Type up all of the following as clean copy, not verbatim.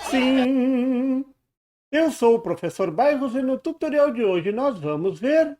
Sim, eu sou o professor Bairros e no tutorial de hoje nós vamos ver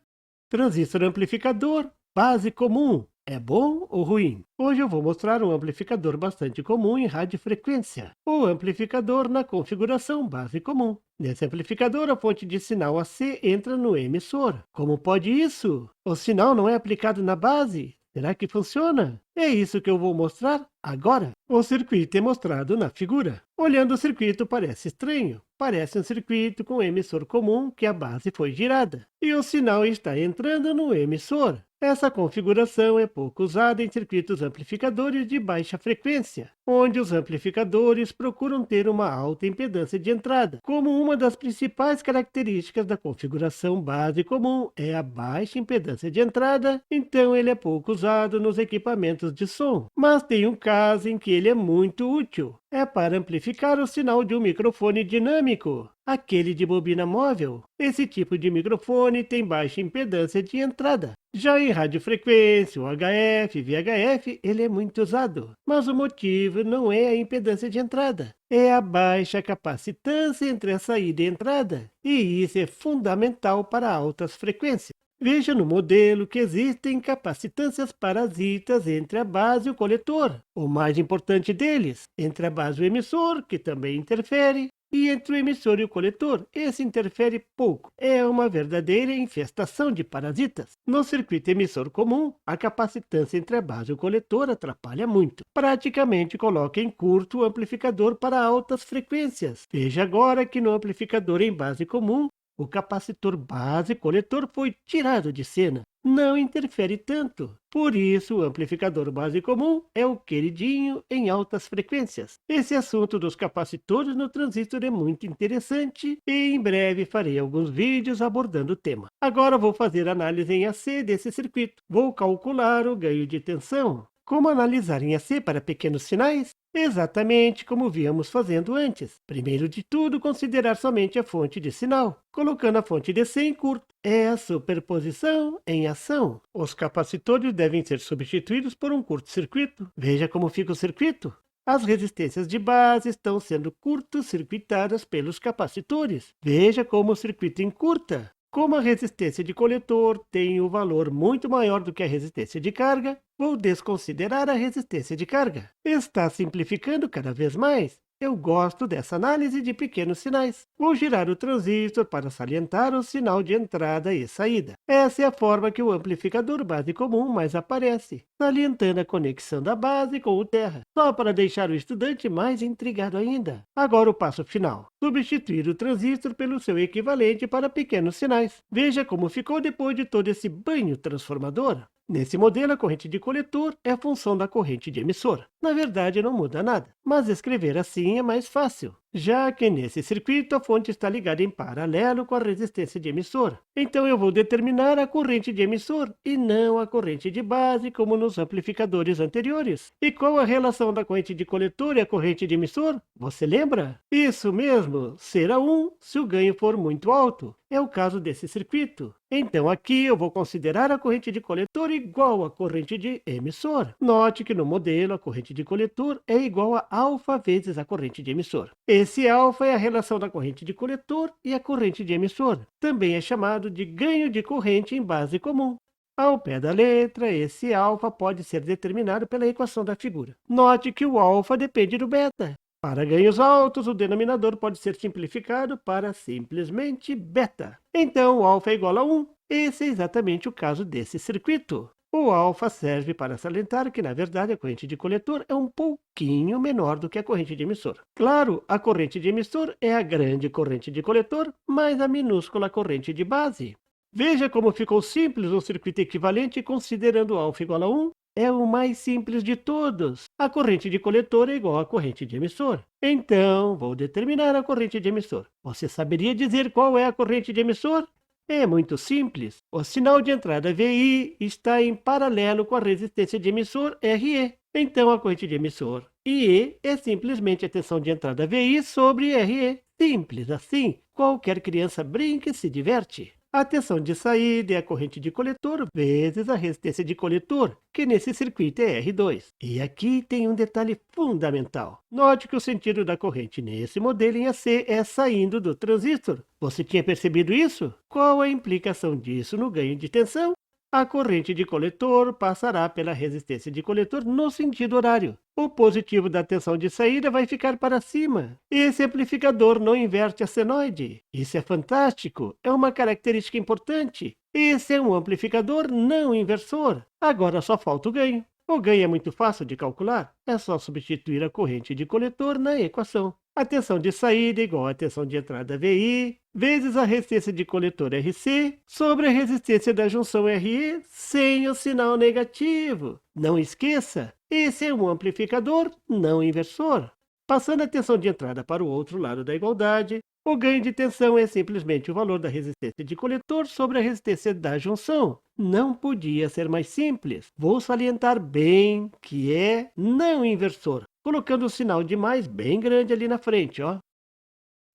transistor amplificador, base comum. É bom ou ruim? Hoje eu vou mostrar um amplificador bastante comum em radiofrequência, o amplificador na configuração base comum. Nesse amplificador, a fonte de sinal AC entra no emissor. Como pode isso? O sinal não é aplicado na base? Será que funciona? É isso que eu vou mostrar agora. O circuito é mostrado na figura. Olhando o circuito parece estranho. Parece um circuito com emissor comum que a base foi girada. E o sinal está entrando no emissor. Essa configuração é pouco usada em circuitos amplificadores de baixa frequência, onde os amplificadores procuram ter uma alta impedância de entrada. Como uma das principais características da configuração base comum é a baixa impedância de entrada, então ele é pouco usado nos equipamentos de som. Mas tem um caso em que ele é muito útil. É para amplificar o sinal de um microfone dinâmico, aquele de bobina móvel. Esse tipo de microfone tem baixa impedância de entrada. Já em radiofrequência, o HF e VHF, ele é muito usado. Mas o motivo não é a impedância de entrada, é a baixa capacitância entre a saída e a entrada. E isso é fundamental para altas frequências. Veja no modelo que existem capacitâncias parasitas entre a base e o coletor. O mais importante deles, entre a base e o emissor, que também interfere, e entre o emissor e o coletor, esse interfere pouco. É uma verdadeira infestação de parasitas. No circuito emissor comum, a capacitância entre a base e o coletor atrapalha muito. Praticamente coloca em curto o amplificador para altas frequências. Veja agora que no amplificador em base comum, o capacitor base-coletor foi tirado de cena. Não interfere tanto. Por isso, o amplificador base comum é o queridinho em altas frequências. Esse assunto dos capacitores no transistor é muito interessante e em breve farei alguns vídeos abordando o tema. Agora vou fazer análise em AC desse circuito. Vou calcular o ganho de tensão. Como analisar em AC para pequenos sinais? Exatamente como víamos fazendo antes. Primeiro de tudo, considerar somente a fonte de sinal, colocando a fonte DC em curto. É a superposição em ação. Os capacitores devem ser substituídos por um curto-circuito. Veja como fica o circuito. As resistências de base estão sendo curto-circuitadas pelos capacitores. Veja como o circuito encurta. Como a resistência de coletor tem um valor muito maior do que a resistência de carga, vou desconsiderar a resistência de carga. Está simplificando cada vez mais. Eu gosto dessa análise de pequenos sinais. Vou girar o transistor para salientar o sinal de entrada e saída. Essa é a forma que o amplificador base comum mais aparece, salientando a conexão da base com o terra, só para deixar o estudante mais intrigado ainda. Agora o passo final. Substituir o transistor pelo seu equivalente para pequenos sinais. Veja como ficou depois de todo esse banho transformador. Nesse modelo, a corrente de coletor é a função da corrente de emissor. Na verdade, não muda nada, mas escrever assim é mais fácil, já que nesse circuito a fonte está ligada em paralelo com a resistência de emissor. Então eu vou determinar a corrente de emissor e não a corrente de base, como nos amplificadores anteriores. E qual a relação da corrente de coletor e a corrente de emissor? Você lembra? Isso mesmo, será 1 se o ganho for muito alto. É o caso desse circuito. Então aqui eu vou considerar a corrente de coletor igual à corrente de emissor. Note que no modelo a corrente de coletor é igual a alfa vezes a corrente de emissor. Esse alfa é a relação da corrente de coletor e a corrente de emissor. Também é chamado de ganho de corrente em base comum. Ao pé da letra, esse alfa pode ser determinado pela equação da figura. Note que o alfa depende do beta. Para ganhos altos, o denominador pode ser simplificado para simplesmente beta. Então, o alfa é igual a 1. Esse é exatamente o caso desse circuito. O alfa serve para salientar que, na verdade, a corrente de coletor é um pouquinho menor do que a corrente de emissor. Claro, a corrente de emissor é a grande corrente de coletor, mais a minúscula corrente de base. Veja como ficou simples o circuito equivalente considerando o alfa igual a 1. É o mais simples de todos. A corrente de coletor é igual à corrente de emissor. Então, vou determinar a corrente de emissor. Você saberia dizer qual é a corrente de emissor? É muito simples. O sinal de entrada VI está em paralelo com a resistência de emissor RE. Então, a corrente de emissor IE é simplesmente a tensão de entrada VI sobre RE. Simples assim. Qualquer criança brinca e se diverte. A tensão de saída é a corrente de coletor vezes a resistência de coletor, que nesse circuito é R2. E aqui tem um detalhe fundamental. Note que o sentido da corrente nesse modelo em AC é saindo do transistor. Você tinha percebido isso? Qual a implicação disso no ganho de tensão? A corrente de coletor passará pela resistência de coletor no sentido horário. O positivo da tensão de saída vai ficar para cima. Esse amplificador não inverte a senoide. Isso é fantástico, é uma característica importante. Esse é um amplificador não inversor. Agora só falta o ganho. O ganho é muito fácil de calcular, é só substituir a corrente de coletor na equação. A tensão de saída é igual à tensão de entrada VI, vezes a resistência de coletor RC, sobre a resistência da junção RE, sem o sinal negativo. Não esqueça, esse é um amplificador não inversor. Passando a tensão de entrada para o outro lado da igualdade, o ganho de tensão é simplesmente o valor da resistência de coletor sobre a resistência da junção. Não podia ser mais simples. Vou salientar bem que é não inversor, colocando o sinal de mais bem grande ali na frente, ó.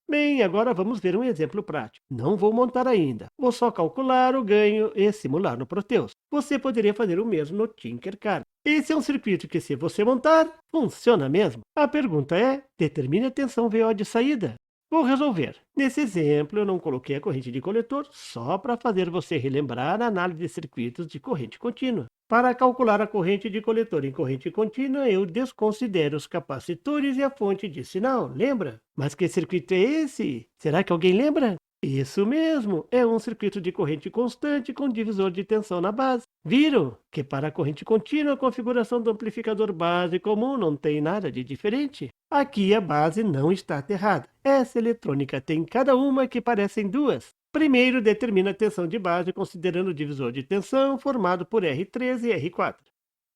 Bem, agora vamos ver um exemplo prático. Não vou montar ainda, vou só calcular o ganho e simular no Proteus. Você poderia fazer o mesmo no Tinkercad. Esse é um circuito que, se você montar, funciona mesmo. A pergunta é, determine a tensão VO de saída. Vou resolver. Nesse exemplo, eu não coloquei a corrente de coletor só para fazer você relembrar a análise de circuitos de corrente contínua. Para calcular a corrente de coletor em corrente contínua, eu desconsidero os capacitores e a fonte de sinal, lembra? Mas que circuito é esse? Será que alguém lembra? Isso mesmo, é um circuito de corrente constante com divisor de tensão na base. Viram que para a corrente contínua a configuração do amplificador base comum não tem nada de diferente? Aqui a base não está aterrada. Essa eletrônica tem cada uma que parecem duas. Primeiro, determina a tensão de base considerando o divisor de tensão formado por R3 e R4.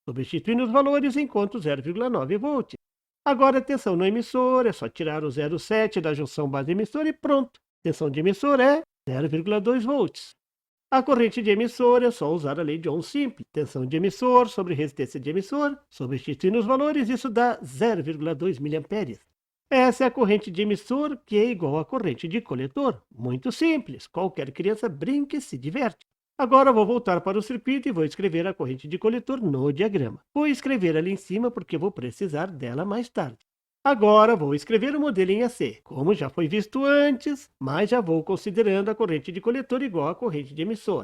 Substituindo os valores, encontro 0,9 volts. Agora a tensão no emissor, é só tirar o 0,7 da junção base-emissor e pronto. Tensão de emissor é 0,2 volts. A corrente de emissor é só usar a lei de Ohm simples. Tensão de emissor sobre resistência de emissor. Substituindo os valores, isso dá 0,2 mA. Essa é a corrente de emissor, que é igual à corrente de coletor. Muito simples, qualquer criança brinca e se diverte. Agora vou voltar para o circuito e vou escrever a corrente de coletor no diagrama. Vou escrever ali em cima porque vou precisar dela mais tarde. Agora vou escrever o modelo em AC, como já foi visto antes, mas já vou considerando a corrente de coletor igual à corrente de emissor.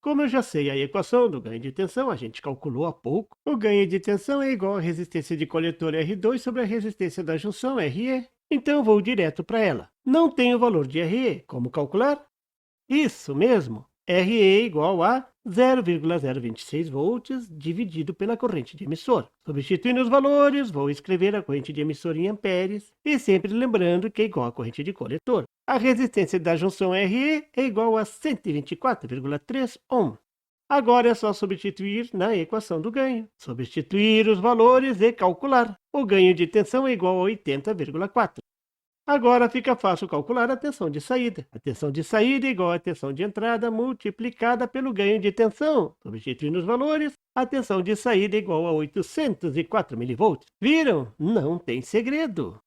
Como eu já sei a equação do ganho de tensão, a gente calculou há pouco, o ganho de tensão é igual à resistência de coletor R2 sobre a resistência da junção RE. Então vou direto para ela. Não tem o valor de RE, como calcular? Isso mesmo, RE é igual a 0,026 volts dividido pela corrente de emissor. Substituindo os valores, vou escrever a corrente de emissor em amperes e sempre lembrando que é igual à corrente de coletor. A resistência da junção RE é igual a 124,3 ohm. Agora é só substituir na equação do ganho. Substituir os valores e calcular. O ganho de tensão é igual a 80,4. Agora fica fácil calcular a tensão de saída. A tensão de saída é igual à tensão de entrada multiplicada pelo ganho de tensão. Substituindo os valores, a tensão de saída é igual a 804 mV. Viram? Não tem segredo.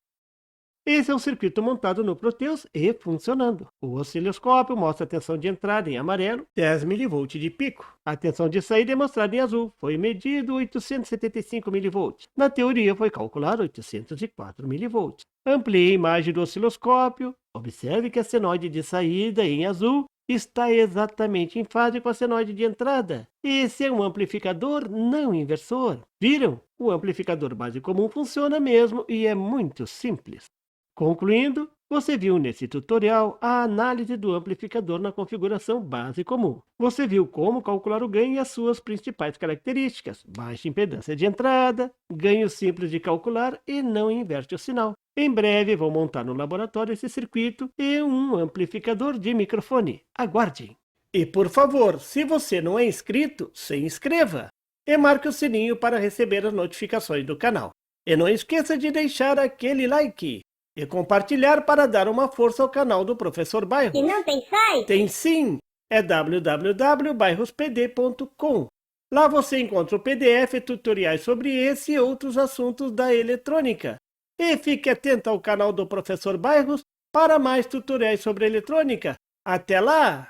Esse é um circuito montado no Proteus e funcionando. O osciloscópio mostra a tensão de entrada em amarelo, 10 mV de pico. A tensão de saída é mostrada em azul, foi medido 875 mV. Na teoria foi calculado 804 mV. Amplie a imagem do osciloscópio, observe que a senoide de saída em azul está exatamente em fase com a senoide de entrada. Esse é um amplificador não inversor. Viram? O amplificador base comum funciona mesmo e é muito simples. Concluindo, você viu nesse tutorial a análise do amplificador na configuração base comum. Você viu como calcular o ganho e as suas principais características: baixa impedância de entrada, ganho simples de calcular e não inverte o sinal. Em breve vou montar no laboratório esse circuito e um amplificador de microfone. Aguardem! E por favor, se você não é inscrito, se inscreva! E marque o sininho para receber as notificações do canal. E não esqueça de deixar aquele like! E compartilhar para dar uma força ao canal do Professor Bairros. E não tem site? Tem sim! É www.bairrospd.com. Lá você encontra o PDF e tutoriais sobre esse e outros assuntos da eletrônica. E fique atento ao canal do Professor Bairros para mais tutoriais sobre eletrônica. Até lá!